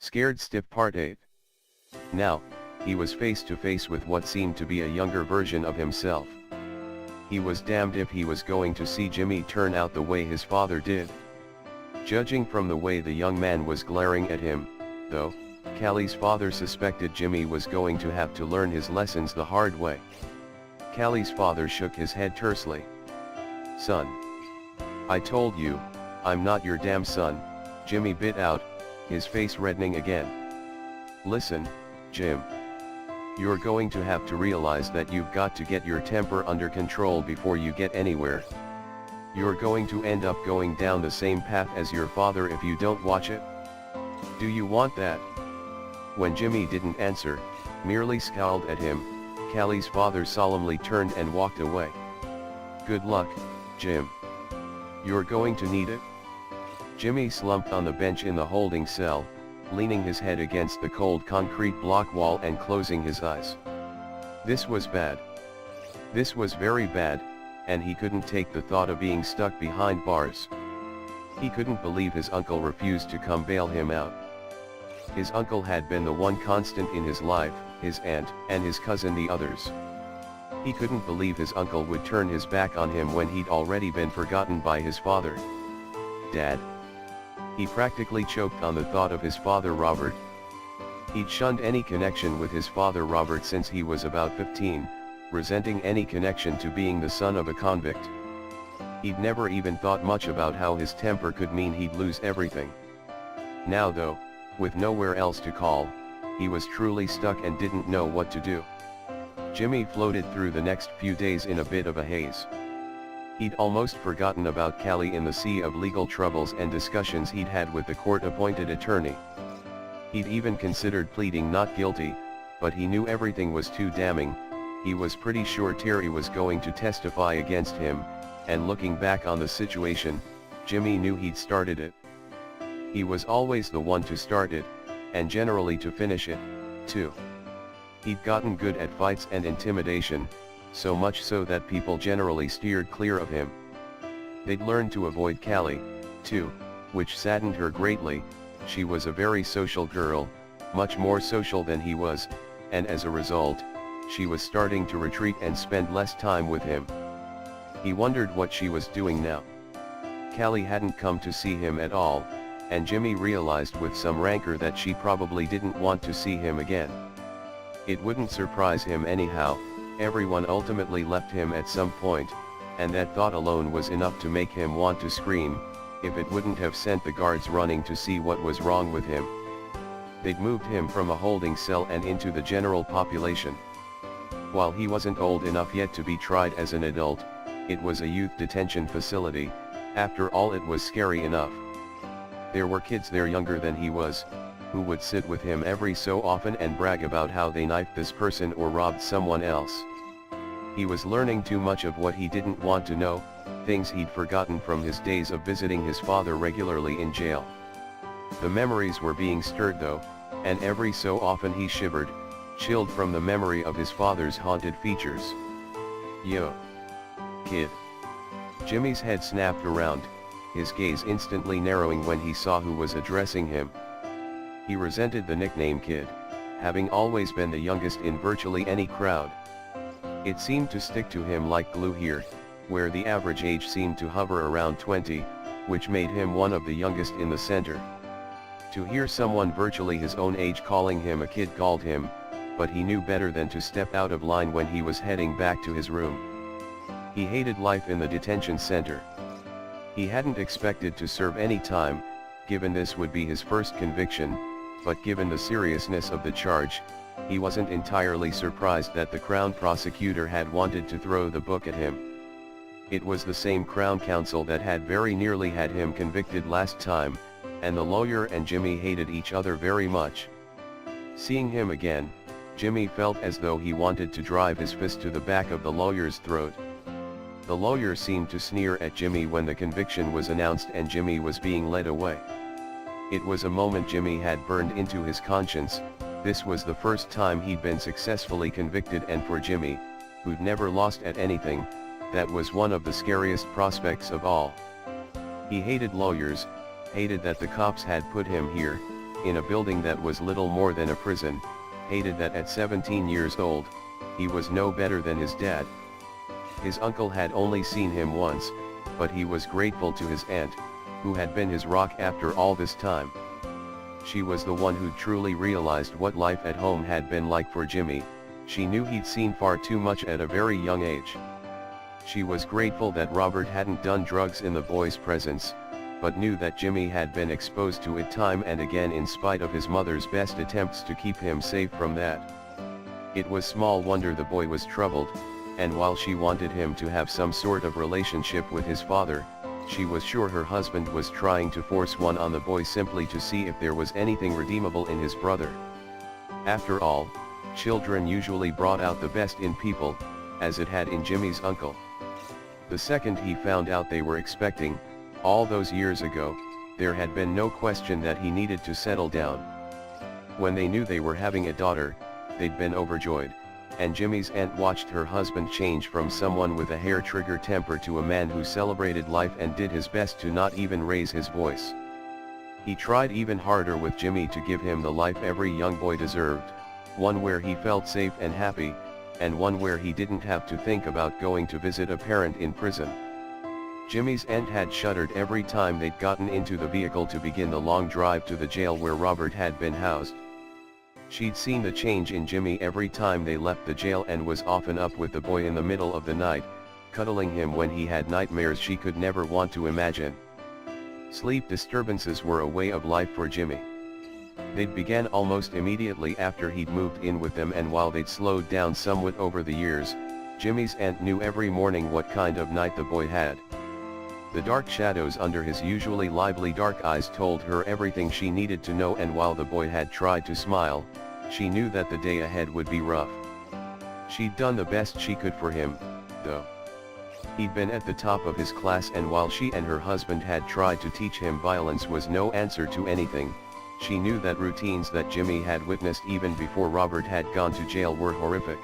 Scared Stiff Part 8. Now, he was face to face with what seemed to be a younger version of himself. He was damned if he was going to see Jimmy turn out the way his father did. Judging from the way the young man was glaring at him, though, Callie's father suspected Jimmy was going to have to learn his lessons the hard way. Callie's father shook his head tersely. "Son. I told you, I'm not your damn son," Jimmy bit out, his face reddening again. "Listen, Jim. You're going to have to realize that you've got to get your temper under control before you get anywhere. You're going to end up going down the same path as your father if you don't watch it. Do you want that?" When Jimmy didn't answer, merely scowled at him, Callie's father solemnly turned and walked away. "Good luck, Jim. You're going to need it." Jimmy slumped on the bench in the holding cell, leaning his head against the cold concrete block wall and closing his eyes. This was bad. This was very bad, and he couldn't take the thought of being stuck behind bars. He couldn't believe his uncle refused to come bail him out. His uncle had been the one constant in his life, his aunt, and his cousin the others. He couldn't believe his uncle would turn his back on him when he'd already been forgotten by his father. Dad. He practically choked on the thought of his father Robert. He'd shunned any connection with his father Robert since he was about 15, resenting any connection to being the son of a convict. He'd never even thought much about how his temper could mean he'd lose everything. Now though, with nowhere else to call, he was truly stuck and didn't know what to do. Jimmy floated through the next few days in a bit of a haze. He'd almost forgotten about Callie in the sea of legal troubles and discussions he'd had with the court-appointed attorney. He'd even considered pleading not guilty, but he knew everything was too damning. He was pretty sure Terry was going to testify against him, and looking back on the situation, Jimmy knew he'd started it. He was always the one to start it, and generally to finish it, too. He'd gotten good at fights and intimidation, so much so that people generally steered clear of him. They'd learned to avoid Callie, too, which saddened her greatly. She was a very social girl, much more social than he was, and as a result, she was starting to retreat and spend less time with him. He wondered what she was doing now. Callie hadn't come to see him at all, and Jimmy realized with some rancor that she probably didn't want to see him again. It wouldn't surprise him anyhow. Everyone ultimately left him at some point, and that thought alone was enough to make him want to scream, if it wouldn't have sent the guards running to see what was wrong with him. They'd moved him from a holding cell and into the general population. While he wasn't old enough yet to be tried as an adult, it was a youth detention facility. After all, it was scary enough. There were kids there younger than he was, who would sit with him every so often and brag about how they knifed this person or robbed someone else. He was learning too much of what he didn't want to know, things he'd forgotten from his days of visiting his father regularly in jail. The memories were being stirred though, and every so often he shivered, chilled from the memory of his father's haunted features. "Yo, kid." Jimmy's head snapped around, his gaze instantly narrowing when he saw who was addressing him. He resented the nickname kid, having always been the youngest in virtually any crowd. It seemed to stick to him like glue here, where the average age seemed to hover around 20, which made him one of the youngest in the center. To hear someone virtually his own age calling him a kid galled him, but he knew better than to step out of line when he was heading back to his room. He hated life in the detention center. He hadn't expected to serve any time, given this would be his first conviction, but given the seriousness of the charge, he wasn't entirely surprised that the Crown prosecutor had wanted to throw the book at him. It was the same Crown counsel that had very nearly had him convicted last time, and the lawyer and Jimmy hated each other very much. Seeing him again, Jimmy felt as though he wanted to drive his fist to the back of the lawyer's throat. The lawyer seemed to sneer at Jimmy when the conviction was announced and Jimmy was being led away. It was a moment Jimmy had burned into his conscience. This was the first time he'd been successfully convicted, and for Jimmy, who'd never lost at anything, that was one of the scariest prospects of all. He hated lawyers, hated that the cops had put him here, in a building that was little more than a prison, hated that at 17 years old, he was no better than his dad. His uncle had only seen him once, but he was grateful to his aunt, who had been his rock after all this time. She was the one who truly realized what life at home had been like for Jimmy. She knew he'd seen far too much at a very young age. She was grateful that Robert hadn't done drugs in the boy's presence, but knew that Jimmy had been exposed to it time and again in spite of his mother's best attempts to keep him safe from that. It was small wonder the boy was troubled, and while she wanted him to have some sort of relationship with his father, she was sure her husband was trying to force one on the boy simply to see if there was anything redeemable in his brother. After all, children usually brought out the best in people, as it had in Jimmy's uncle. The second he found out they were expecting, all those years ago, there had been no question that he needed to settle down. When they knew they were having a daughter, they'd been overjoyed, and Jimmy's aunt watched her husband change from someone with a hair-trigger temper to a man who celebrated life and did his best to not even raise his voice. He tried even harder with Jimmy to give him the life every young boy deserved, one where he felt safe and happy, and one where he didn't have to think about going to visit a parent in prison. Jimmy's aunt had shuddered every time they'd gotten into the vehicle to begin the long drive to the jail where Robert had been housed. She'd seen the change in Jimmy every time they left the jail and was often up with the boy in the middle of the night, cuddling him when he had nightmares she could never want to imagine. Sleep disturbances were a way of life for Jimmy. They'd began almost immediately after he'd moved in with them, and while they'd slowed down somewhat over the years, Jimmy's aunt knew every morning what kind of night the boy had. The dark shadows under his usually lively dark eyes told her everything she needed to know, and while the boy had tried to smile, she knew that the day ahead would be rough. She'd done the best she could for him, though. He'd been at the top of his class, and while she and her husband had tried to teach him violence was no answer to anything, she knew that routines that Jimmy had witnessed even before Robert had gone to jail were horrific.